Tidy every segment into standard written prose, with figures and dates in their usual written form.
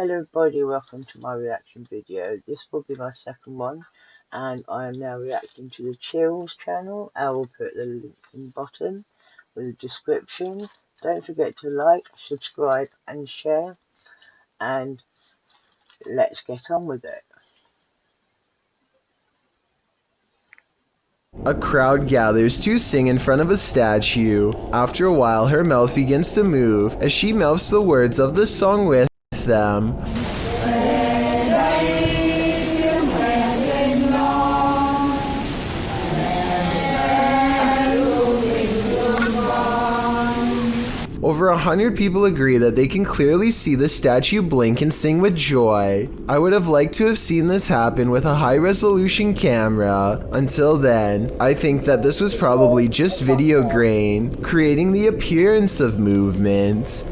Hello everybody, welcome to my reaction video. This will be my second one and I am now reacting to the Chills channel. I will put the link in the bottom with the description. Don't forget to like, subscribe and share, and let's get on with it. A crowd gathers to sing in front of a statue. After a while, her mouth begins to move as she mouths the words of the song with them. Over 100 people agree that they can clearly see the statue blink and sing with joy. I would have liked to have seen this happen with a high-resolution camera. Until then, I think that this was probably just video grain, creating the appearance of movement.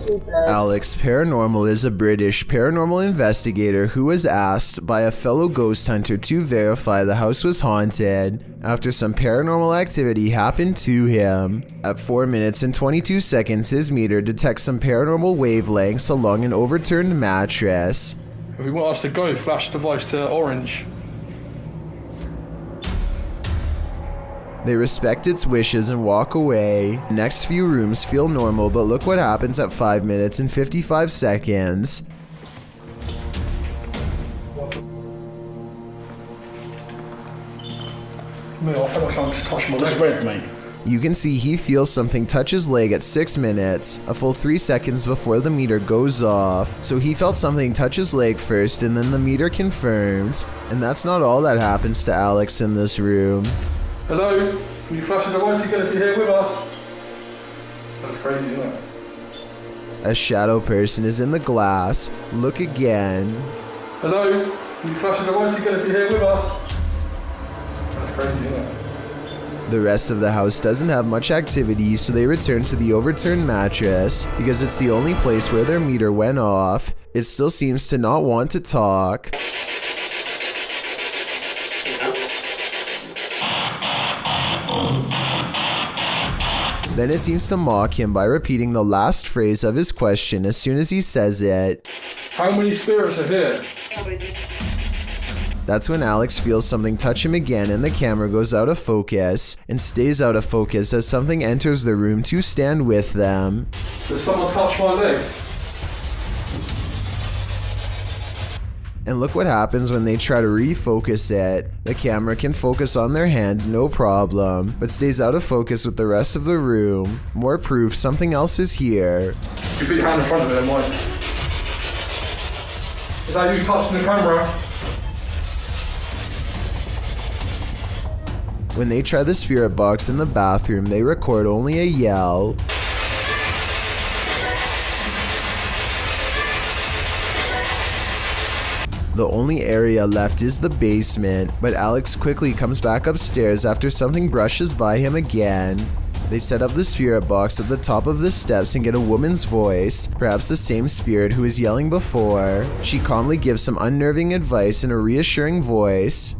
Alex Paranormal is a British paranormal investigator who was asked by a fellow ghost hunter to verify the house was haunted after some paranormal activity happened to him. At 4 minutes and 22 seconds, his meter detects some paranormal wavelengths along an overturned mattress. If you want us to go, flash device to orange. They respect its wishes and walk away. Next few rooms feel normal, but look what happens at 5 minutes and 55 seconds. I feel like I'm just touching my leg. Just red, mate. You can see he feels something touch his leg at 6 minutes, a full 3 seconds before the meter goes off. So he felt something touch his leg first and then the meter confirmed. And that's not all that happens to Alex in this room. Hello? Can you flash the device again if you're here with us? That's crazy, isn't it? A shadow person is in the glass. Look again. Hello? Can you flash the device again if you're here with us? That's crazy, isn't it? The rest of the house doesn't have much activity, so they return to the overturned mattress because it's the only place where their meter went off. It still seems to not want to talk. Then it seems to mock him by repeating the last phrase of his question as soon as he says it. How many spirits are here? That's when Alex feels something touch him again and the camera goes out of focus and stays out of focus as something enters the room to stand with them. Did someone touch my leg? And look what happens when they try to refocus it. The camera can focus on their hand no problem, but stays out of focus with the rest of the room. More proof something else is here. You put your hand in front of it, Mike. Is that you touching the camera? When they try the spirit box in the bathroom, they record only a yell. The only area left is the basement, but Alex quickly comes back upstairs after something brushes by him again. They set up the spirit box at the top of the steps and get a woman's voice, perhaps the same spirit who was yelling before. She calmly gives some unnerving advice in a reassuring voice.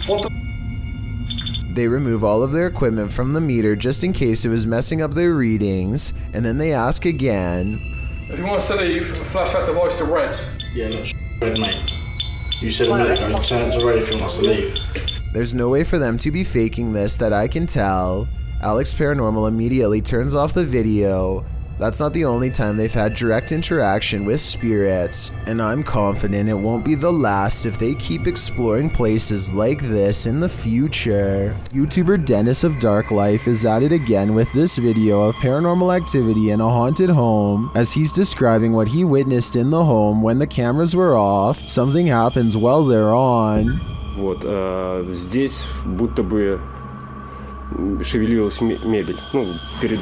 What the? They remove all of their equipment from the meter just in case it was messing up their readings, and then they ask again. If you want us to leave, flash that device to red. Yeah, not red, mate. You said a minute ago, turn it to red if you want us to leave. There's no way for them to be faking this that I can tell. Alex Paranormal immediately turns off the video. That's not the only time they've had direct interaction with spirits, and I'm confident it won't be the last if they keep exploring places like this in the future. YouTuber Dennis of Dark Life is at it again with this video of paranormal activity in a haunted home. As he's describing what he witnessed in the home when the cameras were off, something happens while they're on. Вот, здесь будто бы шевелилась мебель, ну, перед...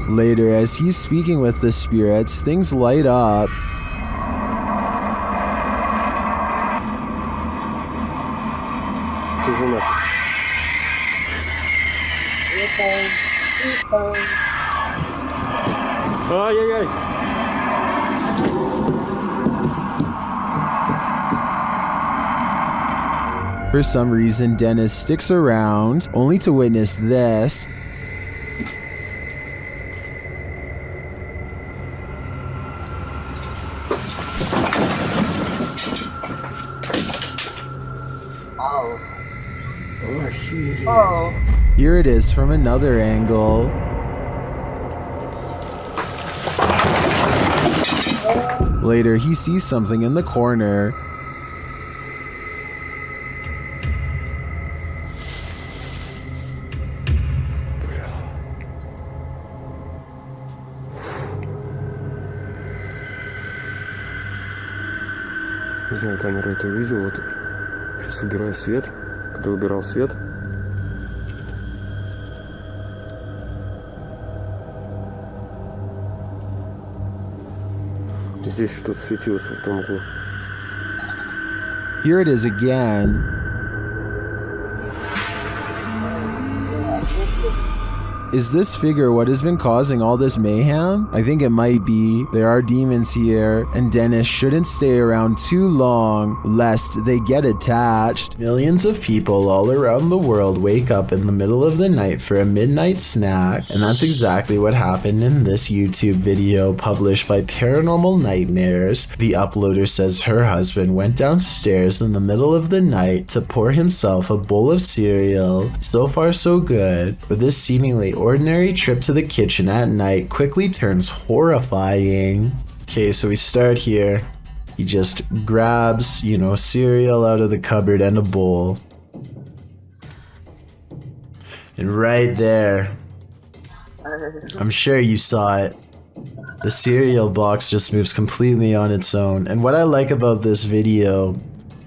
Later, as he's speaking with the spirits, things light up. Тишина. Ай-яй-яй! For some reason, Dennis sticks around, only to witness this. Oh. Охереть. Oh. Here it is from another angle. Later, he sees something in the corner. Не знаю, камера это увидела. Вот сейчас убираю свет. Когда убирал свет, здесь что-то светилось в том углу. Here it is again. Is this figure what has been causing all this mayhem? I think it might be. There are demons here, and Dennis shouldn't stay around too long lest they get attached. Millions of people all around the world wake up in the middle of the night for a midnight snack, and that's exactly what happened in this YouTube video published by Paranormal Nightmares. The uploader says her husband went downstairs in the middle of the night to pour himself a bowl of cereal. So far so good, but this seemingly ordinary trip to the kitchen at night quickly turns horrifying. Okay, so we start here. He just grabs, cereal out of the cupboard and a bowl. And right there, I'm sure you saw it, the cereal box just moves completely on its own. And what I like about this video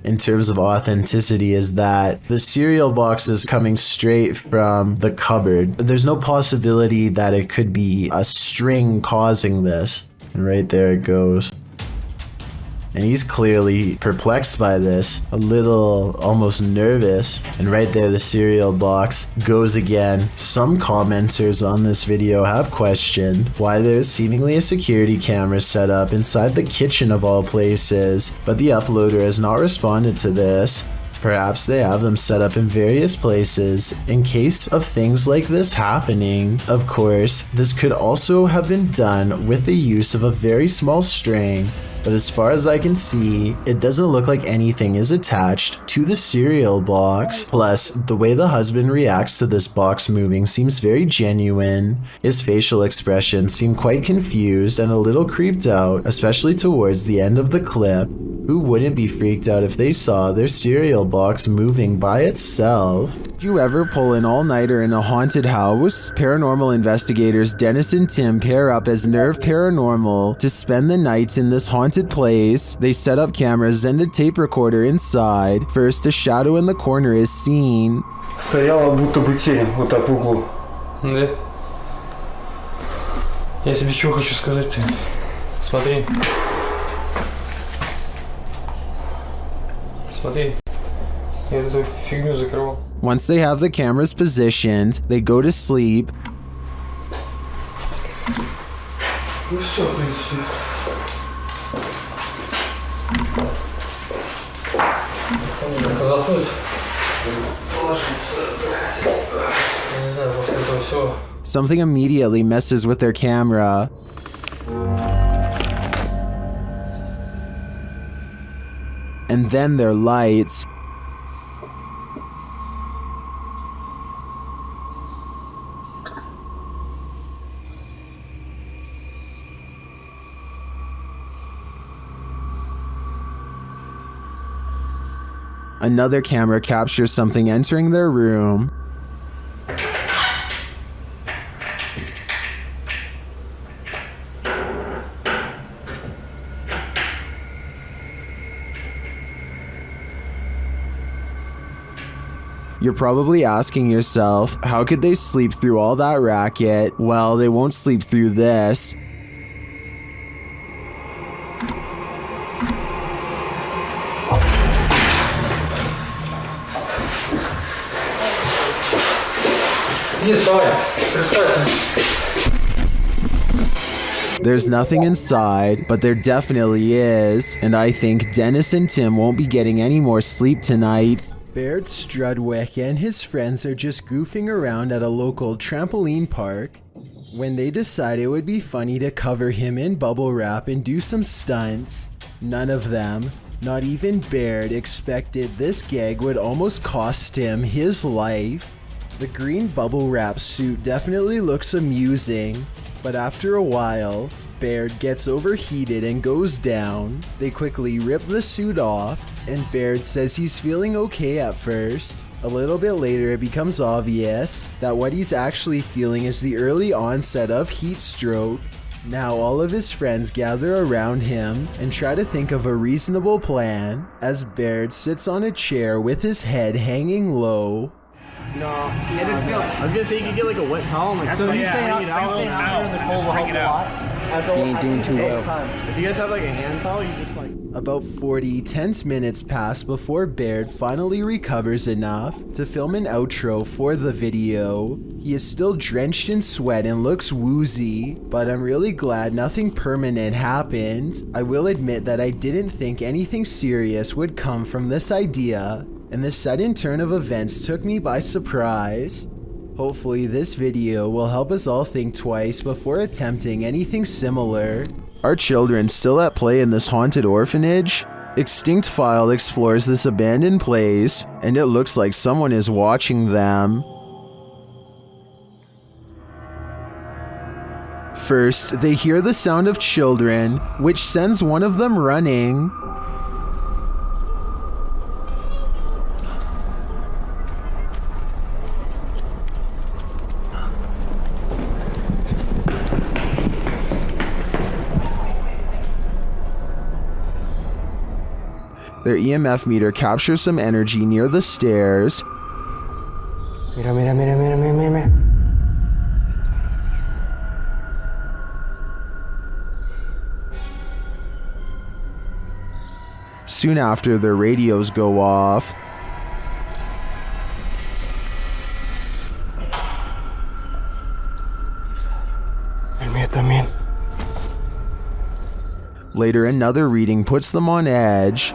in terms of authenticity is that the cereal box is coming straight from the cupboard. There's no possibility that it could be a string causing this. And right there it goes. And he's clearly perplexed by this, a little almost nervous. And right there the cereal box goes again. Some commenters on this video have questioned why there's seemingly a security camera set up inside the kitchen of all places, but the uploader has not responded to this. Perhaps they have them set up in various places in case of things like this happening. Of course, this could also have been done with the use of a very small string, but as far as I can see, it doesn't look like anything is attached to the cereal box. Plus, the way the husband reacts to this box moving seems very genuine. His facial expressions seem quite confused and a little creeped out, especially towards the end of the clip. Who wouldn't be freaked out if they saw their cereal box moving by itself? Did you ever pull an all-nighter in a haunted house? Paranormal investigators Dennis and Tim pair up as Nerve Paranormal to spend the night in this haunted place. They set up cameras and a tape recorder inside. First, a shadow in the corner is seen. Стояла будто бы тень вот так в углу. Да? Я тебе чего хочу сказать-то? Смотри. Смотри. Я эту фигню закрывал. Once they have the cameras positioned, they go to sleep. Ну все, в принципе. Как заснуть? Ложиться, отдыхать. Я не знаю, после этого всего. Something immediately messes with their camera. And then their lights. Another camera captures something entering their room. You're probably asking yourself, how could they sleep through all that racket? Well, they won't sleep through this. There's nothing inside, but there definitely is, and I think Dennis and Tim won't be getting any more sleep tonight. Baird Strudwick and his friends are just goofing around at a local trampoline park when they decide it would be funny to cover him in bubble wrap and do some stunts. None of them, not even Baird, expected this gag would almost cost him his life. The green bubble wrap suit definitely looks amusing, but after a while, Baird gets overheated and goes down. They quickly rip the suit off, and Baird says he's feeling okay at first. A little bit later, it becomes obvious that what he's actually feeling is the early onset of heat stroke. Now all of his friends gather around him and try to think of a reasonable plan as Baird sits on a chair with his head hanging low. No, I was gonna say you could get like a wet towel and like so you stay out in the cold will help a lot. You ain't doing too well. If you guys have like a hand towel, you just like About 40 tense minutes pass before Baird finally recovers enough to film an outro for the video. He is still drenched in sweat and looks woozy, but I'm really glad nothing permanent happened. I will admit that I didn't think anything serious would come from this idea, and the sudden turn of events took me by surprise. Hopefully this video will help us all think twice before attempting anything similar. Are children still at play in this haunted orphanage? Extinct File explores this abandoned place, and it looks like someone is watching them. First, they hear the sound of children, which sends one of them running. Their EMF meter captures some energy near the stairs. Mira, mira, mira, mira, mira, mira. Soon after, their radios go off. El mío también. Later, another reading puts them on edge.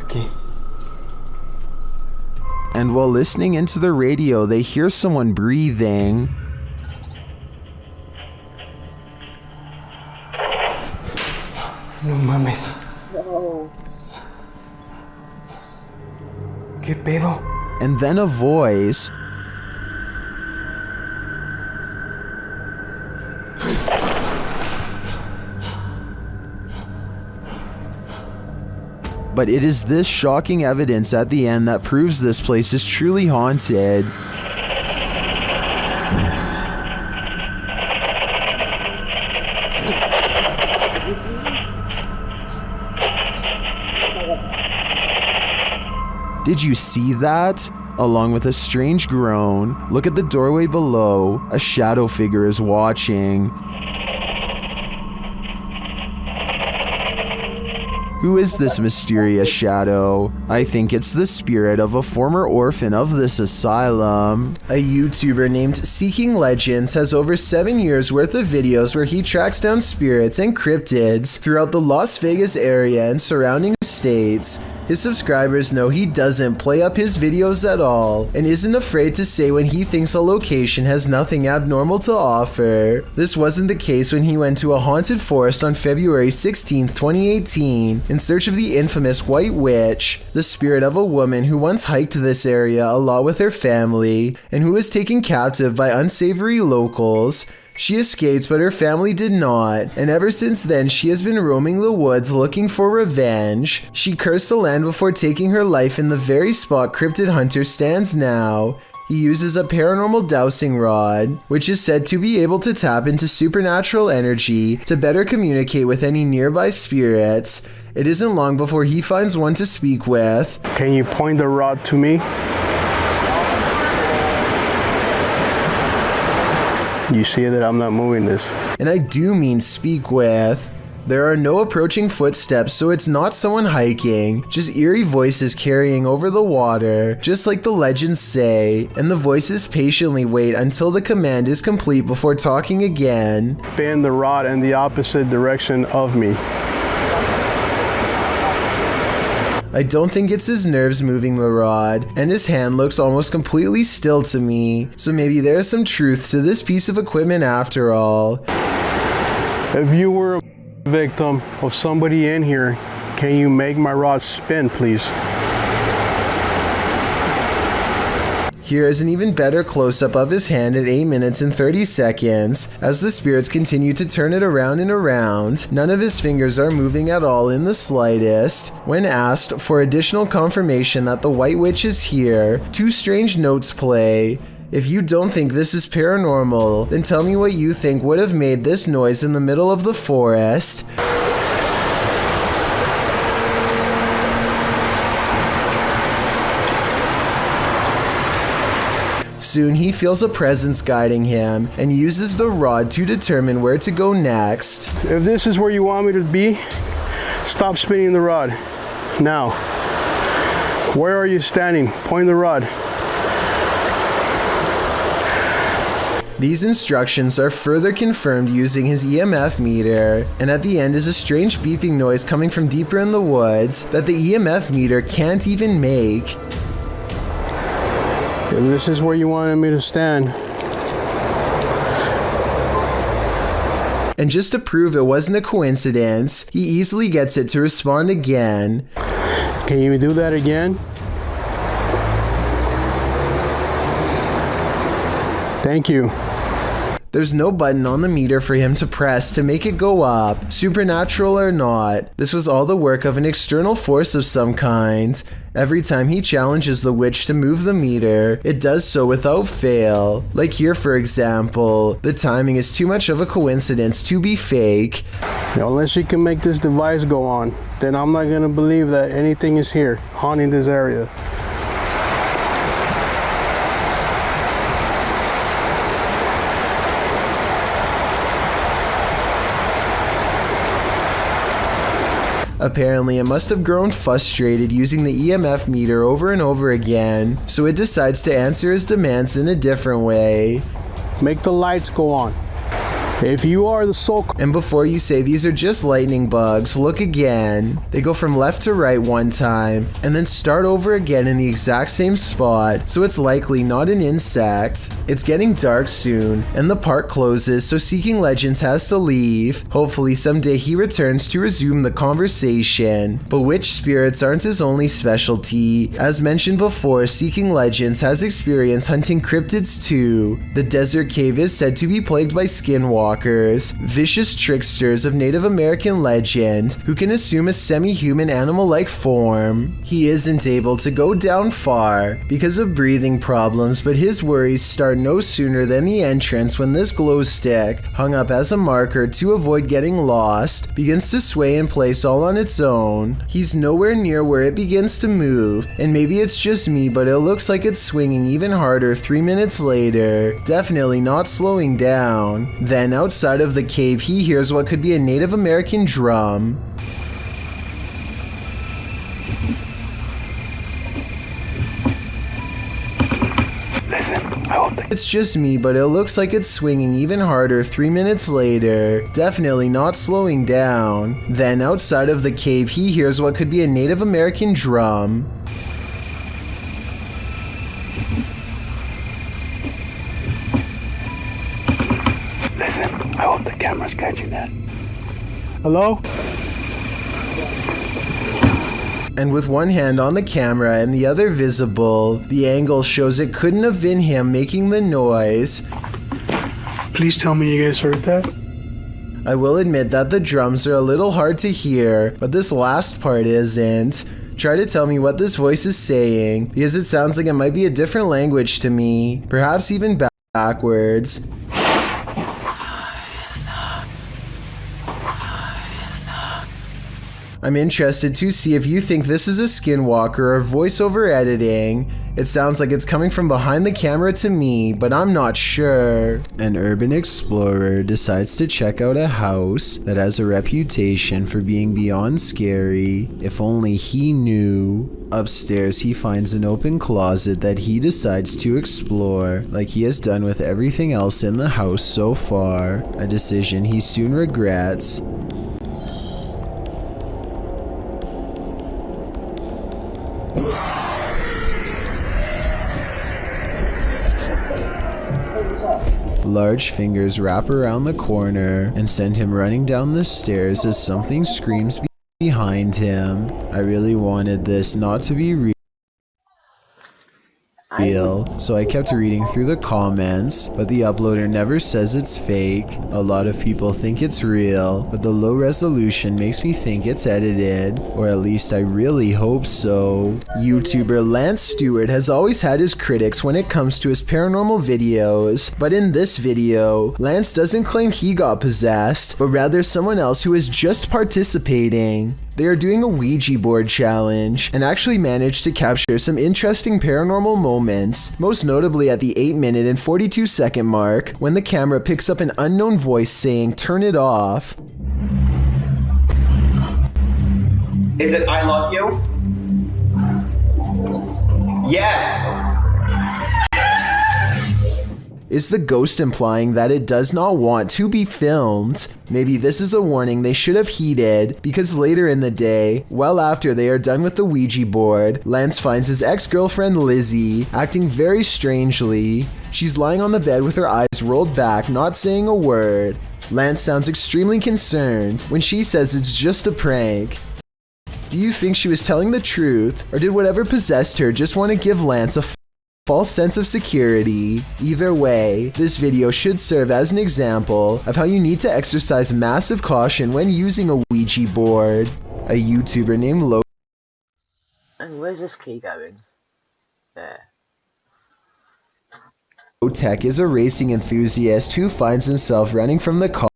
Aquí. And while listening into the radio, they hear someone breathing. No mames. No. ¿Qué pedo? And then a voice. But it is this shocking evidence at the end that proves this place is truly haunted. Did you see that? Along with a strange groan, look at the doorway below. A shadow figure is watching. Who is this mysterious shadow? I think it's the spirit of a former orphan of this asylum. A YouTuber named Seeking Legends has over 7 years worth of videos where he tracks down spirits and cryptids throughout the Las Vegas area and surrounding states. His subscribers know he doesn't play up his videos at all and isn't afraid to say when he thinks a location has nothing abnormal to offer. This wasn't the case when he went to a haunted forest on February 16, 2018 in search of the infamous White Witch, the spirit of a woman who once hiked this area a lot with her family and who was taken captive by unsavory locals. She escaped, but her family did not, and ever since then she has been roaming the woods looking for revenge. She cursed the land before taking her life in the very spot Cryptid Hunter stands now. He uses a paranormal dowsing rod, which is said to be able to tap into supernatural energy to better communicate with any nearby spirits. It isn't long before he finds one to speak with. Can you point the rod to me? You see that I'm not moving this. And I do mean speak with. There are no approaching footsteps, so it's not someone hiking, just eerie voices carrying over the water, just like the legends say, and the voices patiently wait until the command is complete before talking again. Spin the rod in the opposite direction of me. I don't think it's his nerves moving the rod, and his hand looks almost completely still to me, so maybe there's some truth to this piece of equipment after all. If you were a victim of somebody in here, can you make my rod spin, please? Here is an even better close-up of his hand at 8 minutes and 30 seconds. As the spirits continue to turn it around and around, none of his fingers are moving at all in the slightest. When asked for additional confirmation that the White Witch is here, two strange notes play. If you don't think this is paranormal, then tell me what you think would have made this noise in the middle of the forest. Soon he feels a presence guiding him and uses the rod to determine where to go next. If this is where you want me to be, stop spinning the rod. Now. Where are you standing? Point the rod. These instructions are further confirmed using his EMF meter, and at the end is a strange beeping noise coming from deeper in the woods that the EMF meter can't even make. If this is where you wanted me to stand. And just to prove it wasn't a coincidence, he easily gets it to respond again. Can you do that again? Thank you. There's no button on the meter for him to press to make it go up, supernatural or not. This was all the work of an external force of some kind. Every time he challenges the witch to move the meter, it does so without fail. Like here, for example, the timing is too much of a coincidence to be fake. Unless you can make this device go on, then I'm not gonna believe that anything is here, haunting this area. Apparently, it must have grown frustrated using the EMF meter over and over again, so it decides to answer his demands in a different way. Make the lights go on. If you are the soul... And before you say these are just lightning bugs, look again. They go from left to right one time, and then start over again in the exact same spot, so it's likely not an insect. It's getting dark soon, and the park closes, so Seeking Legends has to leave. Hopefully someday he returns to resume the conversation. But witch spirits aren't his only specialty. As mentioned before, Seeking Legends has experience hunting cryptids too. The desert cave is said to be plagued by skinwalkers, vicious tricksters of Native American legend who can assume a semi-human animal-like form. He isn't able to go down far because of breathing problems, but his worries start no sooner than the entrance when this glow stick, hung up as a marker to avoid getting lost, begins to sway in place all on its own. He's nowhere near where it begins to move, and maybe it's just me, but it looks like it's swinging even harder 3 minutes later, definitely not slowing down. Then outside of the cave, he hears what could be a Native American drum. Listen, I hope that... It's just me, but it looks like it's swinging even harder 3 minutes later, definitely not slowing down. Then outside of the cave, he hears what could be a Native American drum. Listen, I hope the camera's catching that. Hello? And with one hand on the camera and the other visible, the angle shows it couldn't have been him making the noise. Please tell me you guys heard that. I will admit that the drums are a little hard to hear, but this last part isn't. Try to tell me what this voice is saying, because it sounds like it might be a different language to me, perhaps even backwards. I'm interested to see if you think this is a skinwalker or voiceover editing. It sounds like it's coming from behind the camera to me, but I'm not sure. An urban explorer decides to check out a house that has a reputation for being beyond scary. If only he knew. Upstairs, he finds an open closet that he decides to explore, like he has done with everything else in the house so far, a decision he soon regrets. Large fingers wrap around the corner and send him running down the stairs as something screams behind him. I really wanted this not to be real, so I kept reading through the comments, but the uploader never says it's fake. A lot of people think it's real, but the low resolution makes me think it's edited, or at least I really hope so. YouTuber Lance Stewart has always had his critics when it comes to his paranormal videos, but in this video, Lance doesn't claim he got possessed, but rather someone else who is just participating. They are doing a Ouija board challenge and actually managed to capture some interesting paranormal moments, most notably at the 8-minute and 42-second mark when the camera picks up an unknown voice saying, "Turn it off." Is it "I love you"? Yes! Is the ghost implying that it does not want to be filmed? Maybe this is a warning they should have heeded, because later in the day, well after they are done with the Ouija board, Lance finds his ex-girlfriend Lizzie acting very strangely. She's lying on the bed with her eyes rolled back, not saying a word. Lance sounds extremely concerned when she says it's just a prank. Do you think she was telling the truth, or did whatever possessed her just want to give Lance a false sense of security? Either way, this video should serve as an example of how you need to exercise massive caution when using a Ouija board. A YouTuber named Lo. And where's this key going? There. Tech is a racing enthusiast who finds himself running from the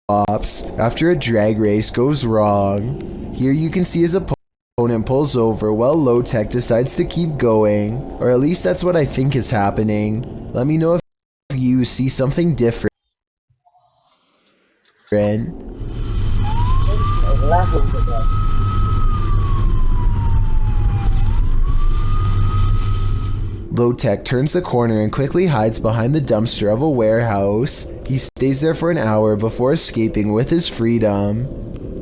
cops after a drag race goes wrong. Here you can see his opponent pulls over while Low Tech decides to keep going, or at least that's what I think is happening. Let me know if you see something different. Low Tech turns the corner and quickly hides behind the dumpster of a warehouse. He stays there for an hour before escaping with his freedom.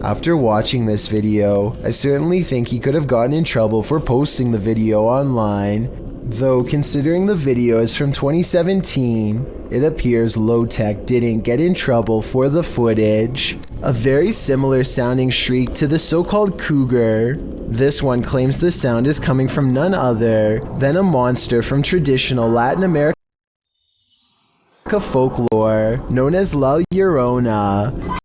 After watching this video, I certainly think he could have gotten in trouble for posting the video online. Though considering the video is from 2017, it appears Low Tech didn't get in trouble for the footage. A very similar sounding shriek to the so-called cougar. This one claims the sound is coming from none other than a monster from traditional Latin American folklore known as La Llorona.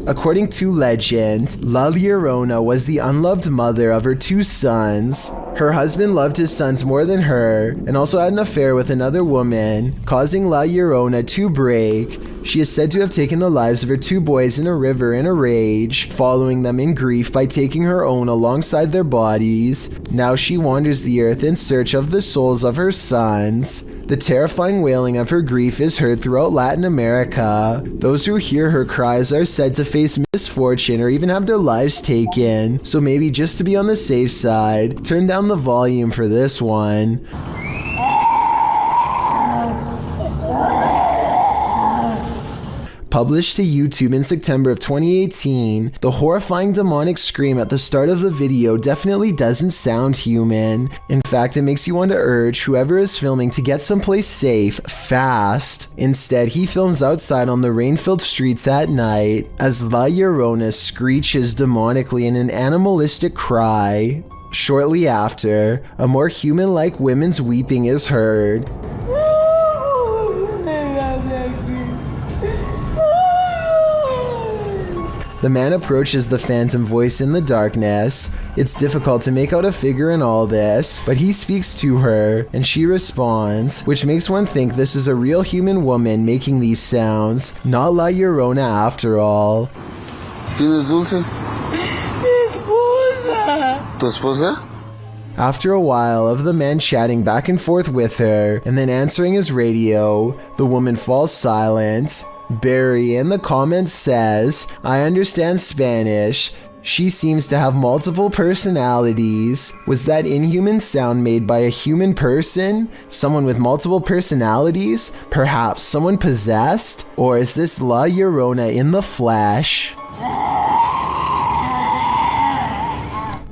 According to legend, La Llorona was the unloved mother of her 2 sons. Her husband loved his sons more than her, and also had an affair with another woman, causing La Llorona to break. She is said to have taken the lives of her 2 boys in a river in a rage, following them in grief by taking her own alongside their bodies. Now she wanders the earth in search of the souls of her sons. The terrifying wailing of her grief is heard throughout Latin America. Those who hear her cries are said to face misfortune or even have their lives taken. So maybe just to be on the safe side, turn down the volume for this one. Published to YouTube in September of 2018, the horrifying demonic scream at the start of the video definitely doesn't sound human. In fact, it makes you want to urge whoever is filming to get someplace safe, fast. Instead, he films outside on the rain-filled streets at night, as La Llorona screeches demonically in an animalistic cry. Shortly after, a more human-like women's weeping is heard. The man approaches the phantom voice in the darkness. It's difficult to make out a figure in all this, but he speaks to her, and she responds, which makes one think this is a real human woman making these sounds, not La Llorona after all. ¿Tienes dulce? Esposa. ¿Tu esposa? After a while of the man chatting back and forth with her, and then answering his radio, the woman falls silent. Barry in the comments says, I understand Spanish. She seems to have multiple personalities. Was that inhuman sound made by a human person? Someone with multiple personalities? Perhaps someone possessed? Or is this La Llorona in the flesh?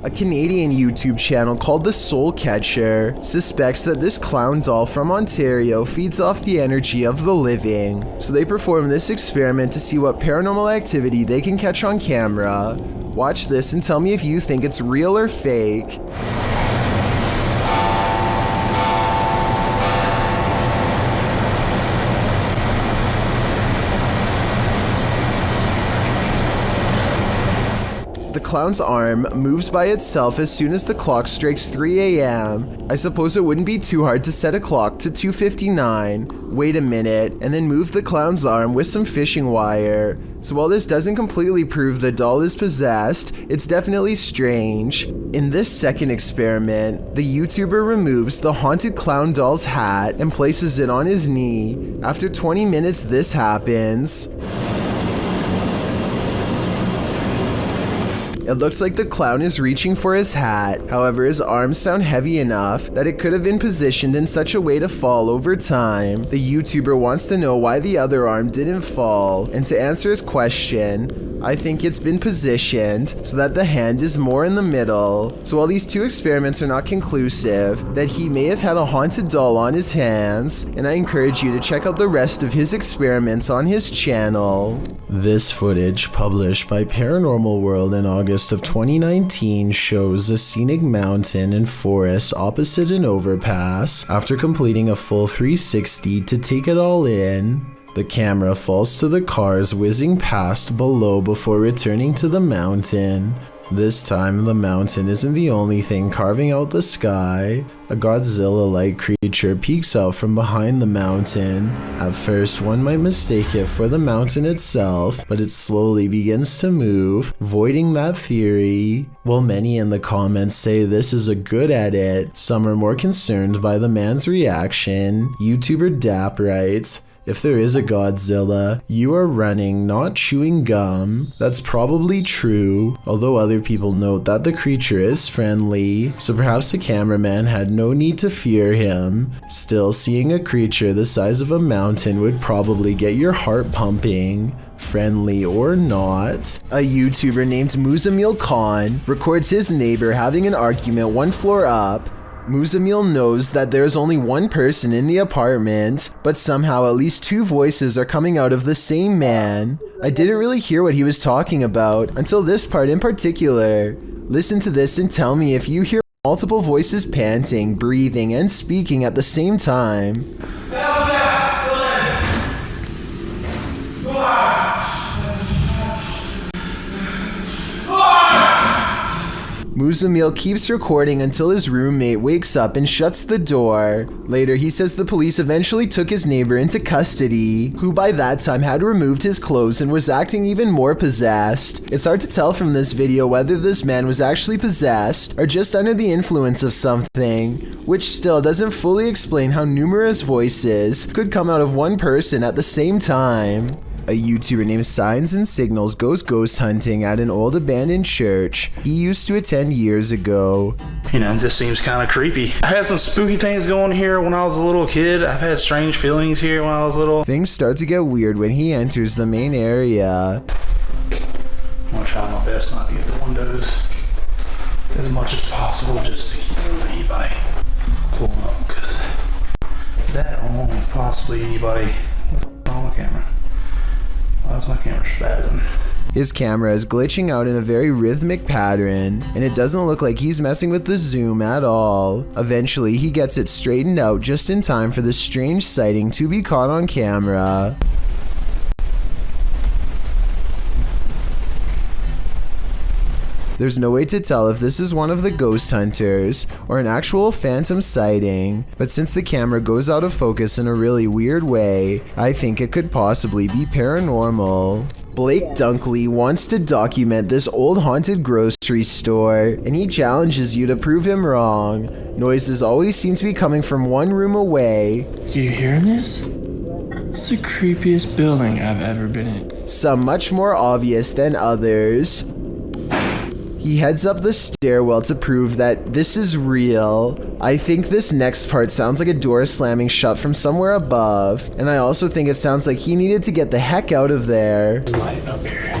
A Canadian YouTube channel called The Soul Catcher suspects that this clown doll from Ontario feeds off the energy of the living. So they perform this experiment to see what paranormal activity they can catch on camera. Watch this and tell me if you think it's real or fake. The clown's arm moves by itself as soon as the clock strikes 3 a.m. I suppose it wouldn't be too hard to set a clock to 2:59. Wait a minute, and then move the clown's arm with some fishing wire. So while this doesn't completely prove the doll is possessed, it's definitely strange. In this second experiment, the YouTuber removes the haunted clown doll's hat and places it on his knee. After 20 minutes, this happens. It looks like the clown is reaching for his hat. However, his arms sound heavy enough that it could have been positioned in such a way to fall over time. The YouTuber wants to know why the other arm didn't fall, and to answer his question, I think it's been positioned so that the hand is more in the middle. So while these two experiments are not conclusive, that he may have had a haunted doll on his hands, and I encourage you to check out the rest of his experiments on his channel. This footage, published by Paranormal World in August of 2019, shows a scenic mountain and forest opposite an overpass. After completing a full 360 to take it all in, the camera falls to the cars whizzing past below before returning to the mountain. This time, the mountain isn't the only thing carving out the sky. A Godzilla-like creature peeks out from behind the mountain. At first, one might mistake it for the mountain itself, but it slowly begins to move, voiding that theory. While many in the comments say this is a good edit, some are more concerned by the man's reaction. YouTuber Dap writes, if there is a Godzilla, you are running, not chewing gum. That's probably true, although other people note that the creature is friendly, so perhaps the cameraman had no need to fear him. Still, seeing a creature the size of a mountain would probably get your heart pumping. Friendly or not. A YouTuber named Muzamil Khan records his neighbor having an argument one floor up. Muzamil knows that there's only one person in the apartment, but somehow at least two voices are coming out of the same man. I didn't really hear what he was talking about until this part in particular. Listen to this and tell me if you hear multiple voices panting, breathing, and speaking at the same time. Muzamil keeps recording until his roommate wakes up and shuts the door. Later, he says the police eventually took his neighbor into custody, who by that time had removed his clothes and was acting even more possessed. It's hard to tell from this video whether this man was actually possessed or just under the influence of something, which still doesn't fully explain how numerous voices could come out of one person at the same time. A YouTuber named Signs and Signals goes ghost hunting at an old abandoned church he used to attend years ago. You know, it just seems kind of creepy. I had some spooky things going here when I was a little kid. I've had strange feelings here when I was little. Things start to get weird when he enters the main area. I'm gonna try my best not to get the windows as much as possible just to keep from anybody pulling up, because that along with possibly anybody on the camera. That's my camera spazzing. His camera is glitching out in a very rhythmic pattern, and it doesn't look like he's messing with the zoom at all. Eventually, he gets it straightened out just in time for this strange sighting to be caught on camera. There's no way to tell if this is one of the ghost hunters or an actual phantom sighting, but since the camera goes out of focus in a really weird way, I think it could possibly be paranormal. Blake Dunkley wants to document this old haunted grocery store, and he challenges you to prove him wrong. Noises always seem to be coming from one room away. You hearing this? It's the creepiest building I've ever been in. Some much more obvious than others. He heads up the stairwell to prove that this is real. I think this next part sounds like a door slamming shut from somewhere above, and I also think it sounds like he needed to get the heck out of there. There's light up here.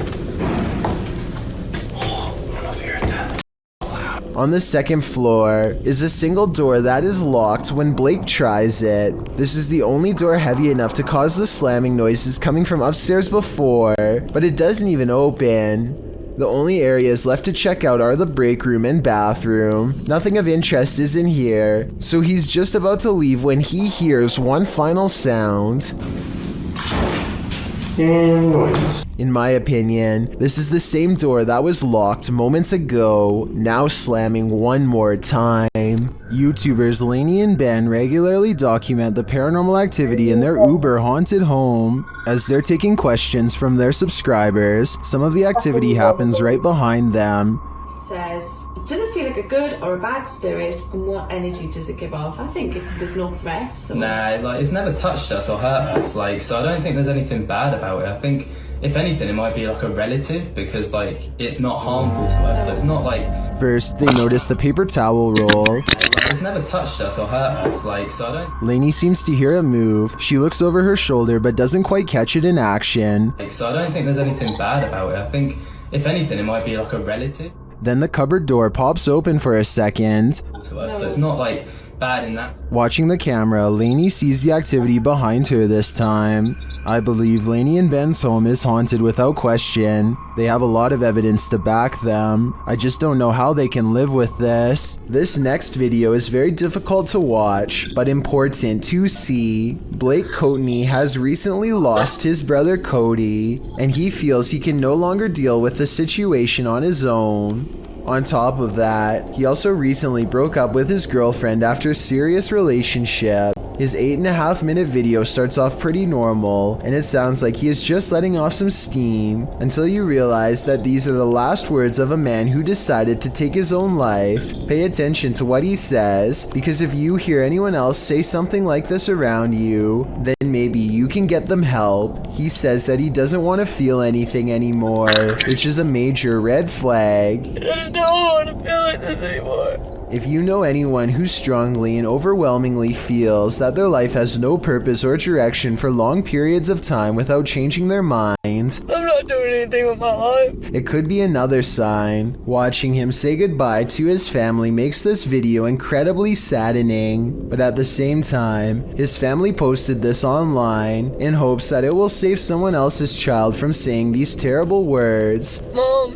Oh, I don't know if you heard that. On the second floor is a single door that is locked when Blake tries it. This is the only door heavy enough to cause the slamming noises coming from upstairs before, but it doesn't even open. The only areas left to check out are the break room and bathroom. Nothing of interest is in here, so he's just about to leave when he hears one final sound. And noises. In my opinion, this is the same door that was locked moments ago, now slamming one more time. YouTubers Lainey and Ben regularly document the paranormal activity in their uber haunted home. As they're taking questions from their subscribers, some of the activity happens right behind them. Says, does it feel like a good or a bad spirit, and what energy does it give off? I think if there's no threats. Nah, like it's never touched us or hurt us, like, so I don't think there's anything bad about it. I think if anything it might be like a relative, because like it's not harmful to us, so it's not like. First, they notice the paper towel roll. It's never touched us or hurt us, like, so I don't. Lainey seems to hear a move. She looks over her shoulder but doesn't quite catch it in action. Like, so I don't think there's anything bad about it. I think if anything it might be like a relative. Then the cupboard door pops open for a second. To us, so it's not like bad in that. Watching the camera, Lainey sees the activity behind her this time. I believe Lainey and Ben's home is haunted without question. They have a lot of evidence to back them. I just don't know how they can live with this. This next video is very difficult to watch, but important to see. Blake Coatney has recently lost his brother Cody, and he feels he can no longer deal with the situation on his own. On top of that, he also recently broke up with his girlfriend after a serious relationship. His 8.5-minute video starts off pretty normal, and it sounds like he is just letting off some steam, until you realize that these are the last words of a man who decided to take his own life. Pay attention to what he says, because if you hear anyone else say something like this around you, then maybe you can get them help. He says that he doesn't want to feel anything anymore, which is a major red flag. I just don't want to feel like this anymore. If you know anyone who strongly and overwhelmingly feels that their life has no purpose or direction for long periods of time without changing their minds, I'm not doing anything with my life. It could be another sign. Watching him say goodbye to his family makes this video incredibly saddening, but at the same time, his family posted this online in hopes that it will save someone else's child from saying these terrible words. Mom,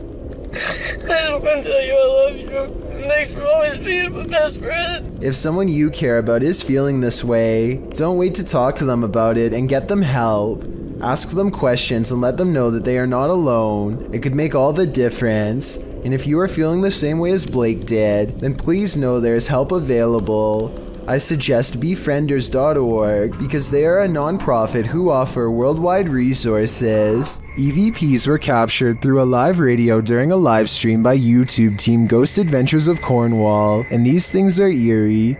I just want to tell you I love you. Thanks for always being my best friend. If someone you care about is feeling this way, don't wait to talk to them about it and get them help. Ask them questions and let them know that they are not alone. It could make all the difference. And if you are feeling the same way as Blake did, then please know there is help available. I suggest befrienders.org because they are a non-profit who offer worldwide resources. EVPs were captured through a live radio during a live stream by YouTube team Ghost Adventures of Cornwall, and these things are eerie.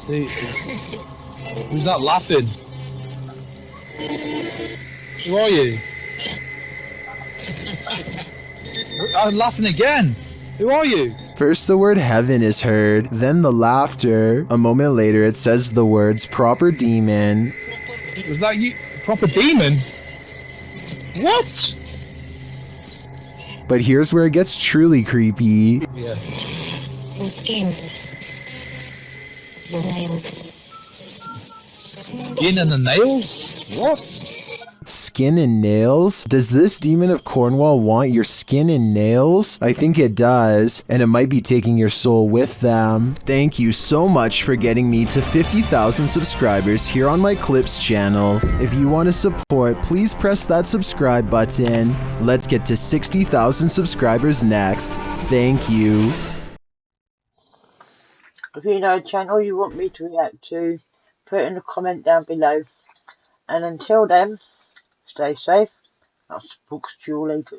See, who's not laughing? Who are you? I'm laughing again. Who are you? First the word heaven is heard, then the laughter. A moment later it says the words proper demon. Was that you? Proper demon? What? But here's where it gets truly creepy. Yeah. The skin. The nails. Skin and the nails? What? Skin and nails? Does this demon of Cornwall want your skin and nails? I think it does, and it might be taking your soul with them. Thank you so much for getting me to 50,000 subscribers here on my Clips channel. If you want to support, please press that subscribe button. Let's get to 60,000 subscribers next. Thank you. If you know a channel you want me to react to, put it in a comment down below. And until then, stay safe. I'll talk to you later.